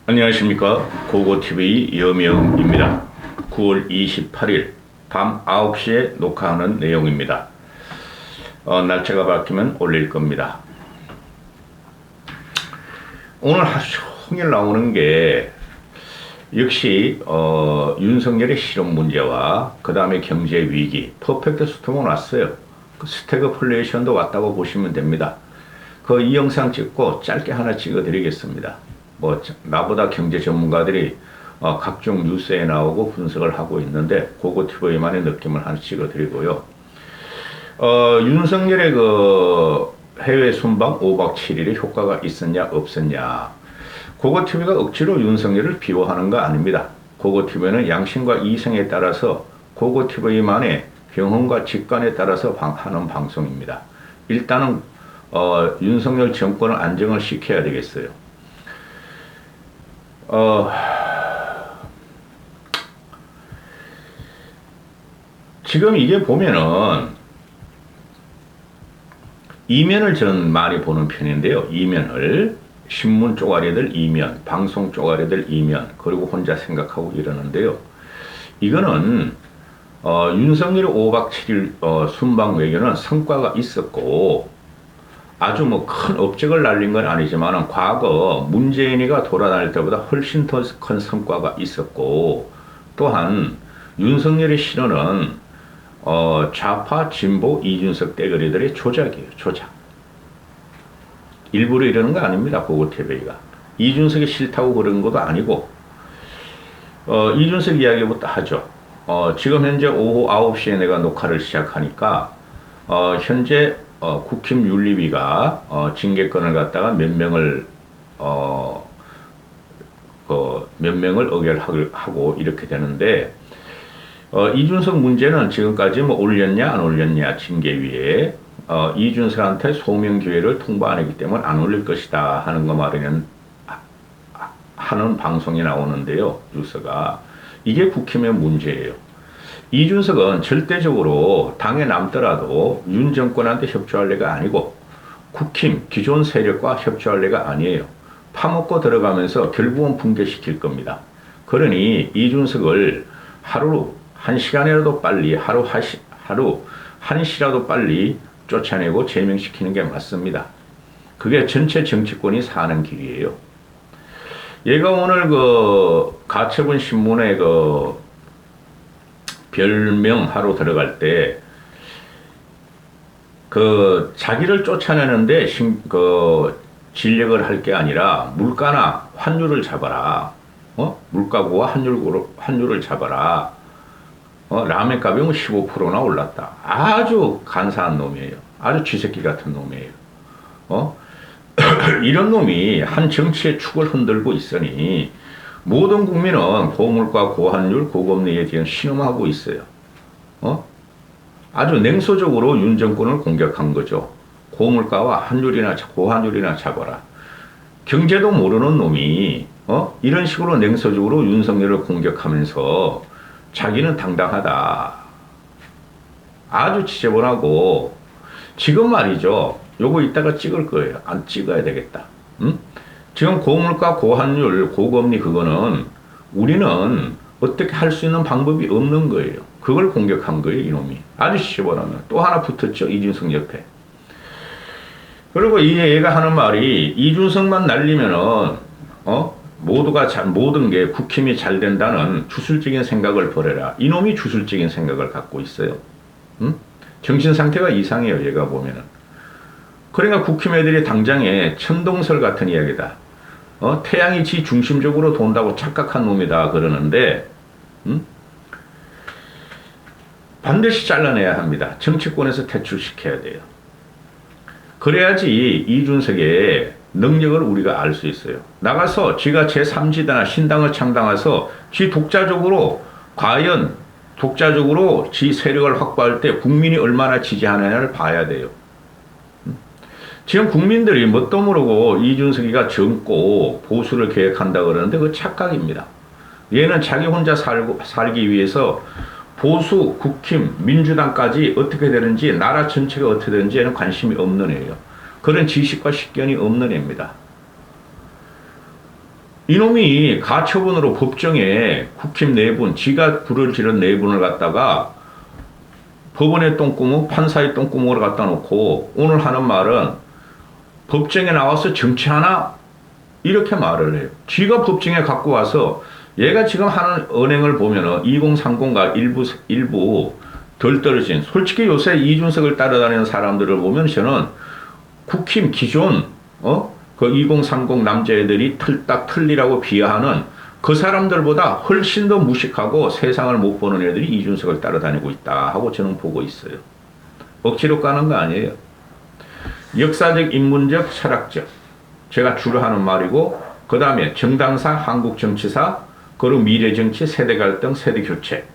안녕하십니까. 고고TV 여명입니다. 9월 28일 밤 9시에 녹화하는 내용입니다. 날짜가 바뀌면 올릴 겁니다. 오늘 하루 종일 나오는 게 역시 윤석열의 실업 문제와 그 다음에 경제 위기, 퍼펙트 스톰은 왔어요. 그 스태그플레이션도 왔다고 보시면 됩니다. 이 영상 찍고 짧게 하나 찍어 드리겠습니다. 나보다 경제 전문가들이 각종 뉴스에 나오고 분석을 하고 있는데 고고TV만의 느낌을 하나 찍어 드리고요. 윤석열의 해외 순방 5박 7일의 효과가 있었냐 없었냐. 고고TV가 억지로 윤석열을 비호하는 거 아닙니다. 고고TV는 양심과 이성에 따라서 고고TV만의 경험과 직관에 따라서 하는 방송입니다. 일단은 윤석열 정권을 안정을 시켜야 되겠어요. 지금 이게 보면은 이면을 저는 많이 보는 편인데요. 이면을 신문 쪼가리들 이면, 방송 쪼가리들 이면, 그리고 혼자 생각하고 이러는데요. 이거는 윤석열의 5박 7일 순방 외교는 성과가 있었고 아주 큰 업적을 날린 건 아니지만 과거 문재인이가 돌아다닐 때보다 훨씬 더 큰 성과가 있었고, 또한 윤석열의 신호는 좌파 진보 이준석 떼거리들의 조작이에요. 조작. 일부러 이러는 거 아닙니다. 고고TV가. 이준석이 싫다고 그런 것도 아니고 이준석 이야기부터 하죠. 지금 현재 오후 9시에 내가 녹화를 시작하니까 현재 국힘 윤리위가 징계권을 갖다가 몇 명을 의결하고 이렇게 되는데, 이준석 문제는 지금까지 올렸냐 안 올렸냐 징계위에 이준석한테 소명 기회를 통보 안 했기 때문에 안 올릴 것이다 하는 거 말이면 하는 방송이 나오는데요. 뉴스가 이게 국힘의 문제예요. 이준석은 절대적으로 당에 남더라도 윤 정권한테 협조할 애가 아니고 국힘 기존 세력과 협조할 애가 아니에요. 파먹고 들어가면서 결국은 붕괴시킬 겁니다. 그러니 이준석을 하루 한 시간이라도 빨리 하루 한 시라도 빨리 쫓아내고 제명시키는 게 맞습니다. 그게 전체 정치권이 사는 길이에요. 얘가 오늘 가처분 신문에 별명하러 들어갈 때 자기를 쫓아내는데 진력을 할 게 아니라 물가나 환율을 잡아라. 물가고와 환율을 잡아라. 라면 값이 15%나 올랐다. 아주 간사한 놈이에요. 아주 쥐새끼 같은 놈이에요. 이런 놈이 한 정치의 축을 흔들고 있으니 모든 국민은 고물가, 고환율, 고금리에 대한 신음하고 있어요. 아주 냉소적으로 윤 정권을 공격한 거죠. 고물가와 환율이나 고환율이나 잡아라. 경제도 모르는 놈이 이런 식으로 냉소적으로 윤석열을 공격하면서 자기는 당당하다. 아주 지저분하고, 지금 말이죠. 요거 이따가 찍을 거예요. 안 찍어야 되겠다. 응? 지금 고물가, 고환율, 고금리 그거는 우리는 어떻게 할 수 있는 방법이 없는 거예요. 그걸 공격한 거예요, 이놈이. 아주 시원하면. 또 하나 붙었죠, 이준석 옆에. 그리고 얘가 하는 말이 이준석만 날리면은 모든 게 국힘이 잘 된다는 주술적인 생각을 버려라. 이놈이 주술적인 생각을 갖고 있어요. 응? 정신 상태가 이상해요, 얘가 보면은. 그러니까 국힘 애들이 당장에 천동설 같은 이야기다. 태양이 지 중심적으로 돈다고 착각한 놈이다 그러는데, 반드시 잘라내야 합니다. 정치권에서 퇴출시켜야 돼요. 그래야지 이준석의 능력을 우리가 알 수 있어요. 나가서 지가 제3지대나 신당을 창당해서 지 독자적으로 지 세력을 확보할 때 국민이 얼마나 지지하느냐를 봐야 돼요. 지금 국민들이 뭣도 모르고 이준석이가 젊고 보수를 계획한다 그러는데 그거 착각입니다. 얘는 자기 혼자 살기 위해서 보수, 국힘, 민주당까지 어떻게 되는지, 나라 전체가 어떻게 되는지 에는 관심이 없는 애예요. 그런 지식과 식견이 없는 애입니다. 이놈이 가처분으로 법정에 국힘 네 분, 지가 불을 지른 네 분을 갖다가 법원의 똥구멍, 판사의 똥구멍을 갖다 놓고 오늘 하는 말은 법정에 나와서 정치하나? 이렇게 말을 해요. 지가 법정에 갖고 와서 얘가 지금 하는 언행을 보면은 2030과 일부 덜 떨어진, 솔직히 요새 이준석을 따라다니는 사람들을 보면 저는 국힘 기존, 그 2030 남자애들이 틀리라고 비하하는 그 사람들보다 훨씬 더 무식하고 세상을 못 보는 애들이 이준석을 따라다니고 있다 하고 저는 보고 있어요. 억지로 까는 거 아니에요. 역사적, 인문적, 철학적. 제가 주로 하는 말이고, 그 다음에 정당사, 한국 정치사, 그리고 미래 정치, 세대 갈등, 세대 교체,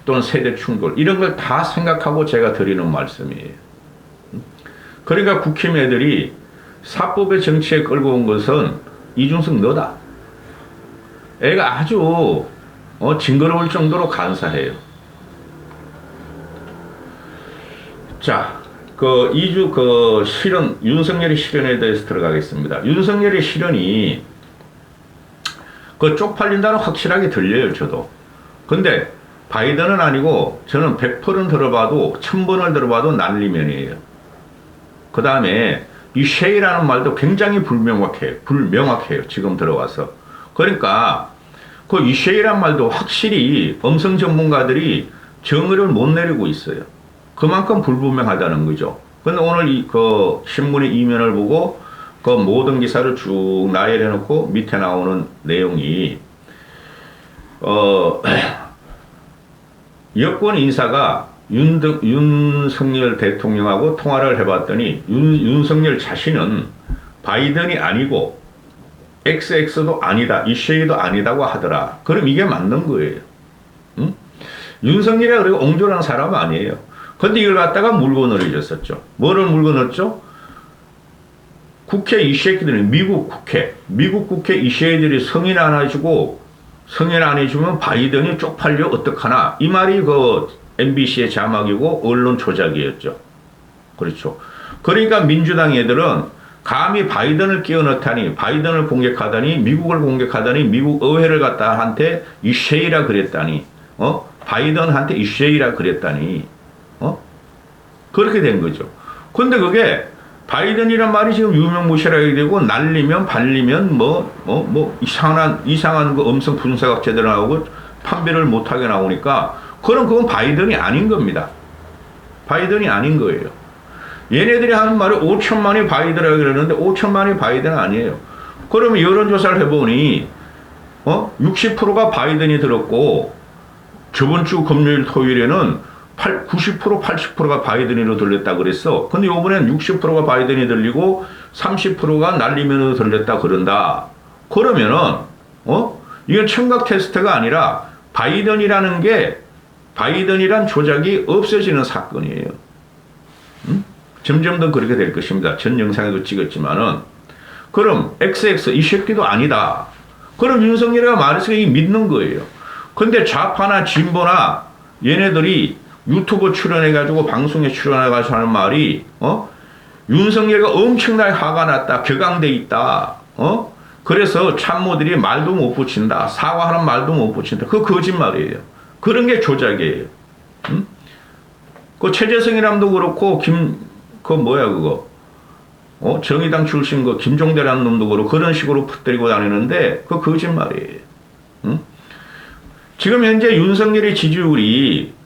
또는 세대 충돌, 이런 걸 다 생각하고 제가 드리는 말씀이에요. 그러니까 국힘 애들이 사법의 정치에 끌고 온 것은 이준석 너다. 애가 아주 징그러울 정도로 간사해요. 자, 실현, 윤석열의 실현에 대해서 들어가겠습니다. 윤석열의 실현이 쪽팔린다는 확실하게 들려요, 저도. 근데 바이든은 아니고 저는 100%는 들어봐도 1000번을 들어봐도 난리면이에요. 그 다음에 이 쉐이라는 말도 굉장히 불명확해요. 지금 들어와서. 그러니까 이 쉐이라는 말도 확실히 음성 전문가들이 정의를 못 내리고 있어요. 그만큼 불분명하다는 거죠. 근데 오늘 신문의 이면을 보고 모든 기사를 쭉 나열해 놓고 밑에 나오는 내용이 여권 인사가 윤석열 대통령하고 통화를 해봤더니 윤석열 자신은 바이든이 아니고 XX도 아니다, 이쉐이도 아니다고 하더라. 그럼 이게 맞는 거예요. 응? 윤석열이 그리고 옹졸한 사람 아니에요. 근데 이걸 갖다가 물건을 잊었었죠. 뭐를 물건했죠? 국회 이 새끼들이 미국 국회 이 새끼들이 승인 안 해주면 바이든이 쪽팔려 어떡하나. 이 말이 MBC의 자막이고 언론 조작이었죠. 그렇죠. 그러니까 민주당 애들은 감히 바이든을 끼워넣다니, 바이든을 공격하다니, 미국을 공격하다니, 미국 의회를 갖다 한테 이쉐이라 그랬다니, 바이든한테 이쉐이라 그랬다니, 그렇게 된 거죠. 근데 그게 바이든이란 말이 지금 유명무실하게 되고 날리면 발리면 이상한 음성 분석학 제대로 나오고 판별을 못하게 나오니까 그건 바이든이 아닌 겁니다. 바이든이 아닌 거예요. 얘네들이 하는 말이 5천만이 바이든이라고 그러는데 5천만이 바이든은 아니에요. 그러면 여론조사를 해보니 60%가 바이든이 들었고 저번 주 금요일 토요일에는 90% 80%가 바이든으로 들렸다 그랬어. 근데 이번엔 60%가 바이든이 들리고 30%가 날리면으로 들렸다 그런다. 그러면은 이건 청각 테스트가 아니라 바이든이란 조작이 없어지는 사건이에요. 점점 더 그렇게 될 것입니다. 전 영상에도 찍었지만은 그럼 XX 이 새끼도 아니다. 그럼 윤석열이가 말했으니 믿는 거예요. 근데 좌파나 진보나 얘네들이 유튜브 출연해가지고 방송에 출연해가지고 하는 말이 윤석열이가 엄청나게 화가 났다. 격앙돼 있다. 그래서 참모들이 말도 못 붙인다. 사과하는 말도 못 붙인다. 그거 거짓말이에요. 그런 게 조작이에요. 최재성이랑도 그렇고 정의당 출신 김종대라는 놈도 그렇고 그런 식으로 퍼뜨리고 다니는데 그거 거짓말이에요. 지금 현재 윤석열의 지지율이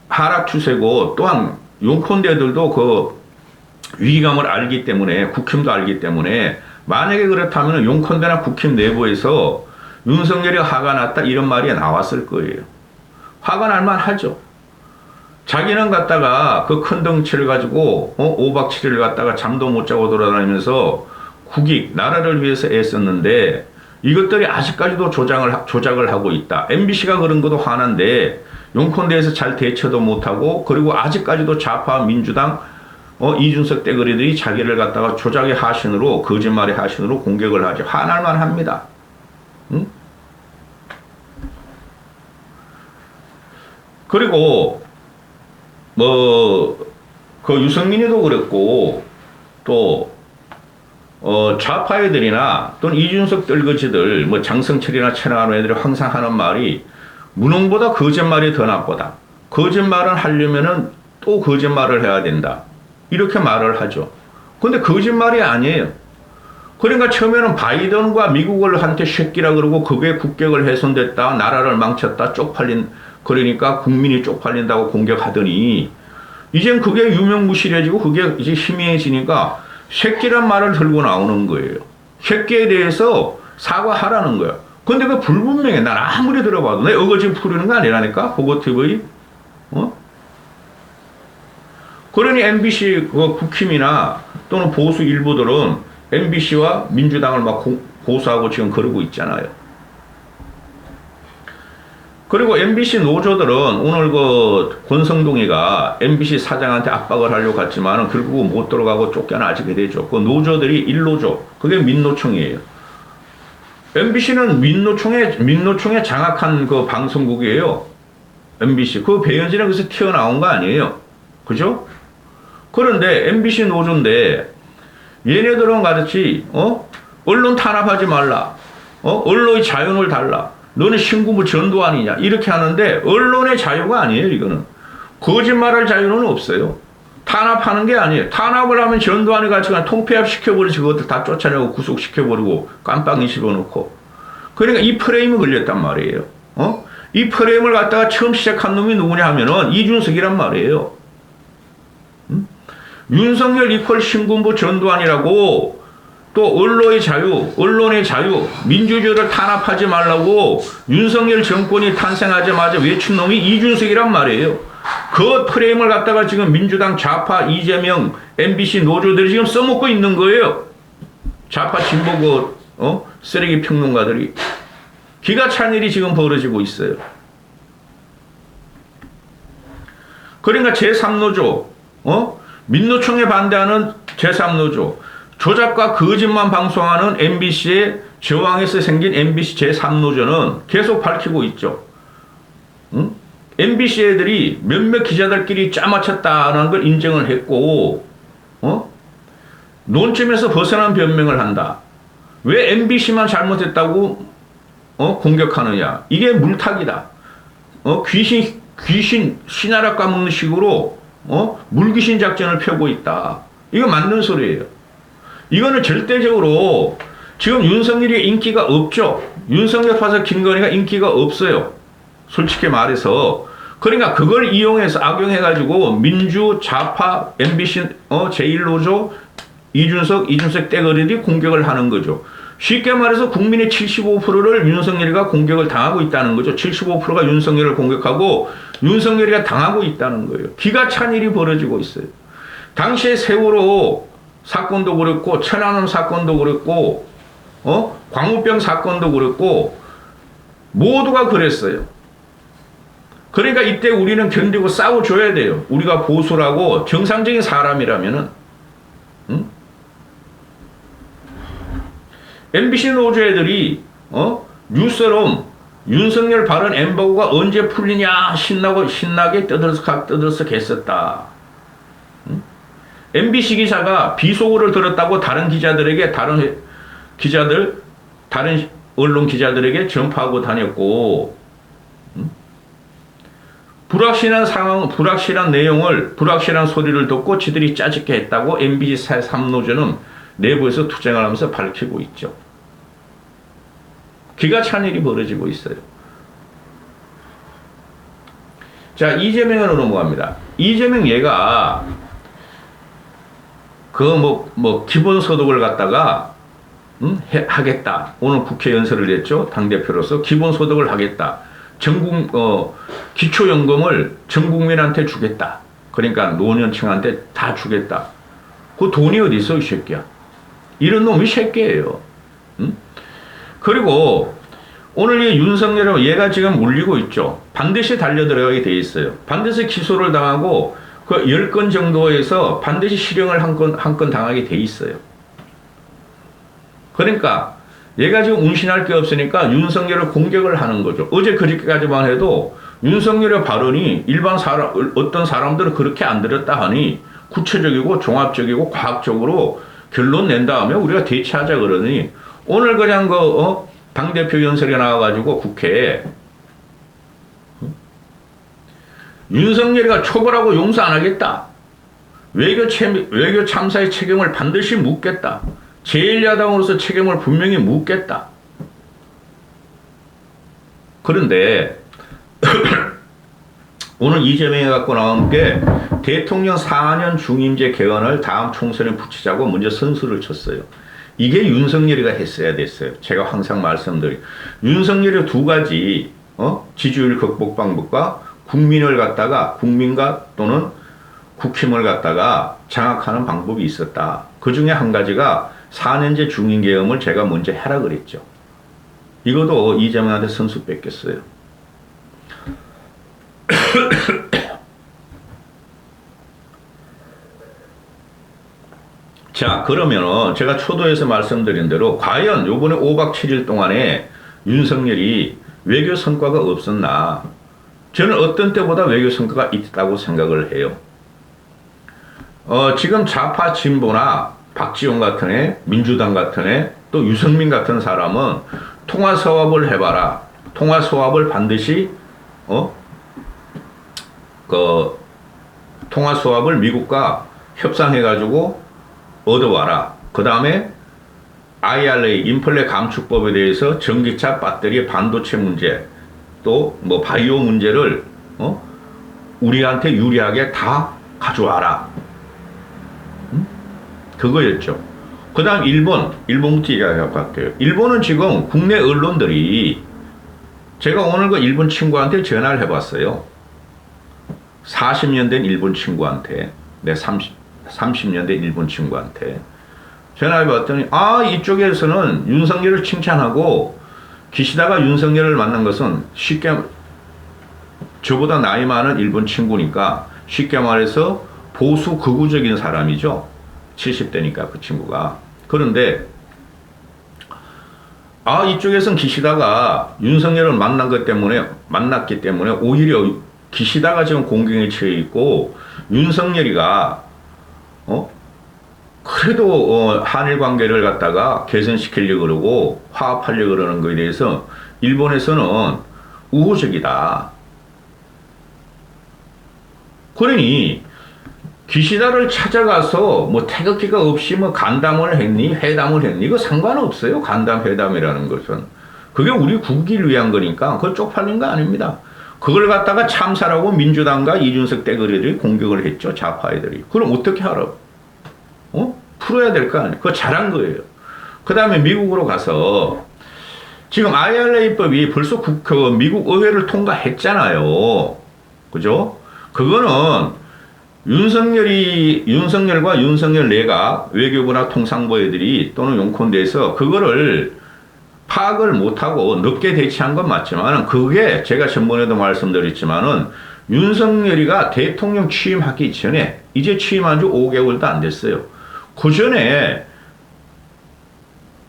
하락 추세고 또한 용콘대들도 위기감을 알기 때문에 국힘도 알기 때문에 만약에 그렇다면 용콘대나 국힘 내부에서 윤석열이 화가 났다 이런 말이 나왔을 거예요. 화가 날만 하죠. 자기는 갖다가 큰 덩치를 가지고 5박 7일 갖다가 잠도 못 자고 돌아다니면서 국익 나라를 위해서 애썼는데 이것들이 아직까지도 조작을 하고 있다. MBC가 그런 것도 화난데 용콘대에서 잘 대처도 못하고 그리고 아직까지도 좌파 민주당 이준석 떼거리들이 자기를 갖다가 조작의 하신으로 거짓말의 하신으로 공격을 하죠. 화날만 합니다. 응? 그리고 유승민이도 그랬고 또 좌파 애들이나 또는 이준석 떨거지들, 뭐 장성철이나 최나은 애들이 항상 하는 말이 무능보다 거짓말이 더 나쁘다. 거짓말을 하려면은 또 거짓말을 해야 된다. 이렇게 말을 하죠. 근데 거짓말이 아니에요. 그러니까 처음에는 바이든과 미국을 한테 새끼라 그러고 그게 국격을 훼손됐다. 나라를 망쳤다. 쪽팔린, 그러니까 국민이 쪽팔린다고 공격하더니 이젠 그게 유명무실해지고 그게 이제 희미해지니까 새끼란 말을 들고 나오는 거예요. 새끼에 대해서 사과하라는 거야. 근데 그 불분명해. 난 아무리 들어봐도 내 어거지 부르는 거 아니라니까? 보고TV. 그러니 MBC 그 국힘이나 또는 보수 일부들은 MBC와 민주당을 막 고소하고 지금 그러고 있잖아요. 그리고 MBC 노조들은 오늘 그 권성동이가 MBC 사장한테 압박을 하려고 갔지만 결국은 못 들어가고 쫓겨나지게 되죠. 그 노조들이 일노조, 그게 민노총이에요. MBC는 민노총의 장악한 그 방송국이에요. MBC. 그 배현진은 그래서 튀어나온 거 아니에요. 그죠? 그런데 MBC 노조인데 얘네들은 같이 언론 탄압하지 말라. 언론의 자유를 달라. 너는 신군부 전두환이냐. 이렇게 하는데 언론의 자유가 아니에요. 이거는. 거짓말할 자유는 없어요. 탄압하는 게 아니에요. 탄압을 하면 전두환이 같이 그냥 통폐합 시켜버리지 그것들 다 쫓아내고 구속시켜버리고 깜빵이 집어넣고. 그러니까 이 프레임이 걸렸단 말이에요. 이 프레임을 갖다가 처음 시작한 놈이 누구냐 하면은 이준석이란 말이에요. 윤석열 이퀄 신군부 전두환이라고 또 언론의 자유, 민주주의를 탄압하지 말라고 윤석열 정권이 탄생하자마자 외친 놈이 이준석이란 말이에요. 그 프레임을 갖다가 지금 민주당 좌파 이재명 MBC 노조들이 지금 써먹고 있는 거예요. 좌파 진보 쓰레기 평론가들이. 기가 찬 일이 지금 벌어지고 있어요. 그러니까 제3노조, 민노총에 반대하는 제3노조, 조작과 거짓만 방송하는 MBC의 저항에서 생긴 MBC 제3노조는 계속 밝히고 있죠. MBC 애들이 몇몇 기자들끼리 짜맞췄다는 걸 인정을 했고, 논점에서 벗어난 변명을 한다. 왜 MBC만 잘못했다고 공격하느냐. 이게 물타기다. 귀신 신하락 까먹는 식으로 물귀신 작전을 펴고 있다. 이거 맞는 소리예요. 이거는 절대적으로 지금 윤석열이 인기가 없죠. 윤석열 파서 김건희가 인기가 없어요. 솔직히 말해서. 그러니까 그걸 이용해서 악용해가지고 민주 좌파 MBC 제1노조 이준석 떼거리들이 공격을 하는 거죠. 쉽게 말해서 국민의 75%를 윤석열이가 공격을 당하고 있다는 거죠. 75%가 윤석열을 공격하고 윤석열이가 당하고 있다는 거예요. 기가 찬 일이 벌어지고 있어요. 당시에 세월호 사건도 그랬고 천안함 사건도 그랬고 광우병 사건도 그랬고 모두가 그랬어요. 그러니까 이때 우리는 견디고 싸워줘야 돼요. 우리가 보수라고 정상적인 사람이라면은. MBC 노조 애들이 뉴스룸 윤석열 발언 엠버고가 언제 풀리냐 신나게 떠들썩 했었다. MBC 기자가 비속어를 들었다고 다른 언론 기자들에게 전파하고 다녔고, 불확실한 내용을, 불확실한 소리를 듣고 지들이 짜집게 했다고 MBC 3노조는 내부에서 투쟁을 하면서 밝히고 있죠. 기가 찬 일이 벌어지고 있어요. 자, 이재명으로 넘어갑니다. 이재명 얘가 기본소득을 갖다가 하겠다. 오늘 국회 연설을 했죠. 당대표로서 기본소득을 하겠다. 기초연금을 전 국민한테 주겠다. 그러니까 노년층한테 다 주겠다. 그 돈이 어디 있어, 이 새끼야. 이런 놈이 새끼예요. 그리고 오늘 이 윤석열은 얘가 지금 물리고 있죠. 반드시 달려들어가게 돼 있어요. 반드시 기소를 당하고 그 10건 정도에서 반드시 실형을 한 건 당하게 돼 있어요. 그러니까 얘가 지금 운신할 게 없으니까 윤석열을 공격을 하는 거죠. 어제 그저께까지만 해도 윤석열의 발언이 어떤 사람들은 그렇게 안 들었다 하니 구체적이고 종합적이고 과학적으로 결론 낸 다음에 우리가 대치하자 그러더니 오늘 그냥 당대표 연설에 나와가지고 국회에 윤석열이가 처벌하고 용서 안 하겠다. 외교 참사의 책임을 반드시 묻겠다. 제1야당으로서 책임을 분명히 묻겠다. 그런데 오늘 이재명이 갖고 나온 게 대통령 4년 중임제 개헌을 다음 총선에 붙이자고 먼저 선수를 쳤어요. 이게 윤석열이가 했어야 됐어요. 제가 항상 말씀드린 윤석열이 두 가지 지지율 극복 방법과 국민과 또는 국힘을 갖다가 장악하는 방법이 있었다. 그 중에 한 가지가 4년제 중임계엄을 제가 먼저 하라 그랬죠. 이것도 이재명한테 선수 뺏겼어요. 자, 그러면은 제가 초도에서 말씀드린 대로 과연 요번에 5박 7일 동안에 윤석열이 외교 성과가 없었나? 저는 어떤 때보다 외교 성과가 있다고 생각을 해요. 지금 좌파 진보나 박지원 같은 애, 민주당 같은 애, 또 유승민 같은 사람은 통화 서합을 해봐라. 통화 서합을 반드시 통화 서합을 미국과 협상해가지고 얻어와라. 그 다음에 IRA 인플레 감축법에 대해서 전기차, 배터리, 반도체 문제, 또 뭐 바이오 문제를 우리한테 유리하게 다 가져와라. 그거였죠. 그 다음 일본부터 얘기할게요. 일본은 지금 국내 언론들이 제가 오늘 그 일본 친구한테 전화를 해봤어요. 40년 된 일본 친구한테, 30년 된 일본 친구한테 전화해봤더니 이쪽에서는 윤석열을 칭찬하고 기시다가 윤석열을 만난 것은 쉽게 저보다 나이 많은 일본 친구니까 쉽게 말해서 보수 극우적인 사람이죠. 70대니까 그 친구가. 그런데 이쪽에서는 기시다가 윤석열을 만났기 때문에 오히려 기시다가 지금 공경에 처해 있고 윤석열이가 그래도 한일 관계를 갖다가 개선시키려고 그러고 화합하려고 그러는 거에 대해서 일본에서는 우호적이다. 그러니 기시다를 찾아가서 뭐 태극기가 없이 뭐 간담을 했니 회담을 했니 이거 상관없어요. 간담 회담이라는 것은 그게 우리 국익을 위한 거니까 그거 쪽팔린 거 아닙니다. 그걸 갖다가 참사라고 민주당과 이준석 떼거리들이 공격을 했죠. 좌파 애들이. 그럼 어떻게 하라고? 풀어야 될 거 아니에요. 그거 잘한 거예요. 그 다음에 미국으로 가서 지금 IRA법이 벌써 미국 의회를 통과했잖아요. 그죠? 그거는 윤석열과 윤석열 내각 외교부나 통상부 애들이 또는 용컨대에서 그거를 파악을 못하고 늦게 대치한 건 맞지만 그게 제가 전번에도 말씀드렸지만은 윤석열이가 대통령 취임하기 전에 이제 취임한 지 5개월도 안 됐어요. 그 전에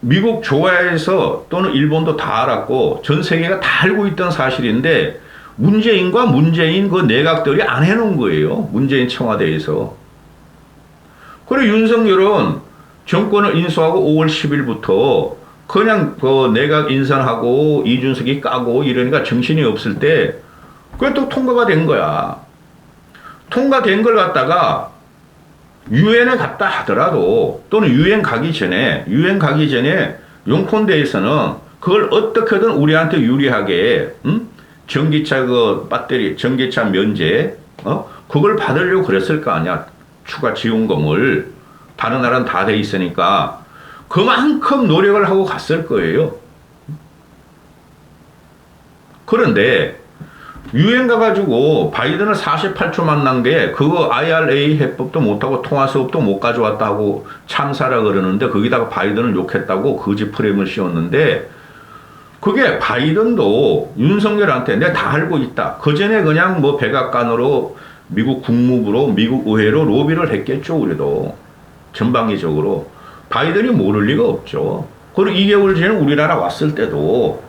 미국 조야에서 또는 일본도 다 알았고 전 세계가 다 알고 있던 사실인데 문재인과 문재인 그 내각들이 안 해놓은 거예요. 문재인 청와대에서. 그래 윤석열은 정권을 인수하고 5월 10일부터 그냥 그 내각 인선하고 이준석이 까고 이러니까 정신이 없을 때 그게 또 통과가 된 거야. 통과된 걸 갖다가 유엔에 갔다 하더라도 또는 유엔 가기 전에 용컨대에서는 그걸 어떻게든 우리한테 유리하게 전기차 배터리 전기차 면제 그걸 받으려고 그랬을 거 아니야. 추가 지원금을 다른 나라는 다 돼 있으니까 그만큼 노력을 하고 갔을 거예요. 그런데 유엔 가가지고 바이든을 48초 만난 게 그거 IRA 해법도 못하고 통화수업도 못 가져왔다고 참사라 그러는데 거기다가 바이든을 욕했다고 거짓 프레임을 씌웠는데 그게 바이든도 윤석열한테 내가 다 알고 있다. 그 전에 그냥 뭐 백악관으로 미국 국무부로 미국 의회로 로비를 했겠죠. 우리도 전방위적으로. 바이든이 모를 리가 없죠. 그리고 2개월 전에 우리나라 왔을 때도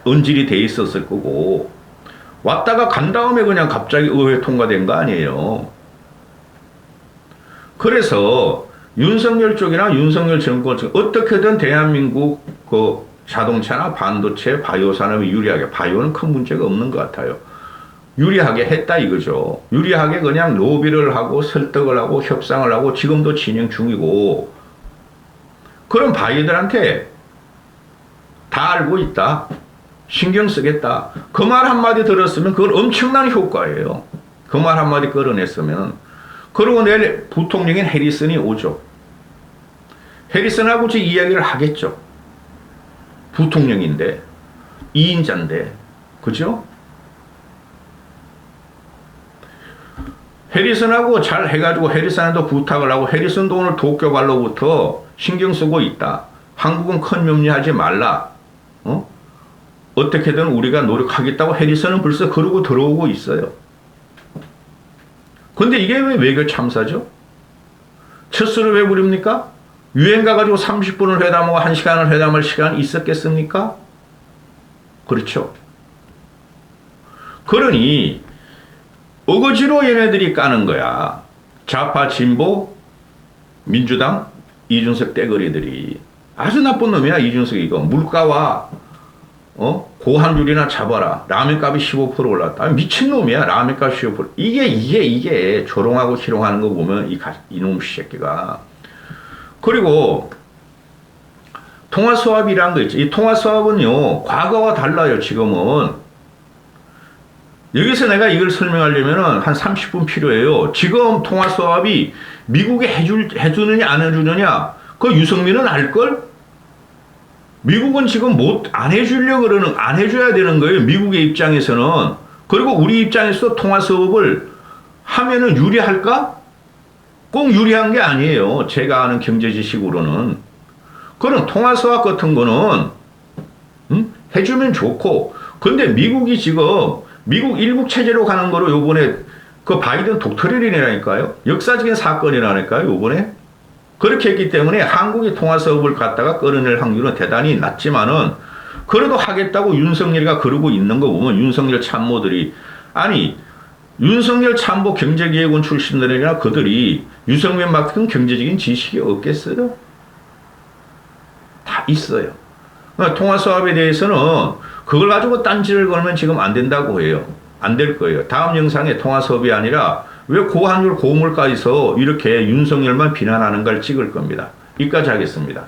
언질이 돼 있었을 거고 왔다가 간 다음에 그냥 갑자기 의회 통과된 거 아니에요. 그래서 윤석열 쪽이나 윤석열 정권 쪽 어떻게든 대한민국 그 자동차나 반도체, 바이오 산업이 유리하게, 바이오는 큰 문제가 없는 것 같아요. 유리하게 했다 이거죠. 유리하게 그냥 로비를 하고 설득을 하고 협상을 하고 지금도 진행 중이고, 그럼 바이오들한테 다 알고 있다. 신경 쓰겠다. 그 말 한마디 들었으면 그건 엄청난 효과예요. 그 말 한마디 끌어냈으면. 그러고 내일 부통령인 해리슨이 오죠. 해리슨하고 제 이야기를 하겠죠. 부통령인데, 2인자인데, 그죠? 해리슨하고 잘 해가지고 해리슨한테 부탁을 하고, 해리슨도 오늘 도쿄발로부터 신경 쓰고 있다. 한국은 큰 염려하지 말라. 어떻게든 우리가 노력하겠다고 해리슨은 벌써 그러고 들어오고 있어요. 근데 이게 왜 외교 참사죠? 첫수를 왜 부립니까? 유엔 가가지고 30분을 회담하고 1시간을 회담할 시간이 있었겠습니까? 그렇죠. 그러니 어거지로 얘네들이 까는 거야. 좌파, 진보, 민주당, 이준석 떼거리들이. 아주 나쁜 놈이야, 이준석 이거. 물가와 고환율이나 잡아라. 라면값이 15% 올랐다. 미친놈이야, 라면값 15%. 이게 조롱하고 희롱하는 거 보면 이놈 새끼가. 그리고 통화수합이란 거 있죠. 이 통화수합은요, 과거와 달라요, 지금은. 여기서 내가 이걸 설명하려면 한 30분 필요해요. 지금 통화수합이 미국에 해주느냐, 안 해주느냐, 그 유승민은 알걸? 미국은 지금 안 해주려고 안 해줘야 되는 거예요. 미국의 입장에서는. 그리고 우리 입장에서 통화수합을 하면은 유리할까? 꼭 유리한 게 아니에요. 제가 아는 경제 지식으로는. 그런 통화수합 같은 거는, 해주면 좋고. 근데 미국이 지금, 미국 일국 체제로 가는 거로 요번에 그 바이든 독트린이라니까요. 역사적인 사건이라니까요, 요번에. 그렇게 했기 때문에 한국이 통화수합을 갖다가 끌어낼 확률은 대단히 낮지만은, 그래도 하겠다고 윤석열이가 그러고 있는 거 보면 윤석열 참모들이, 아니, 윤석열 참모 경제기획원 출신들이나 그들이 유승민 만큼 경제적인 지식이 없겠어요? 다 있어요. 통화수합에 대해서는 그걸 가지고 딴지를 걸면 지금 안 된다고 해요. 안 될 거예요. 다음 영상에 통화수합이 아니라 왜 고환율 고물가에서 이렇게 윤석열만 비난하는가를 찍을 겁니다. 여기까지 하겠습니다.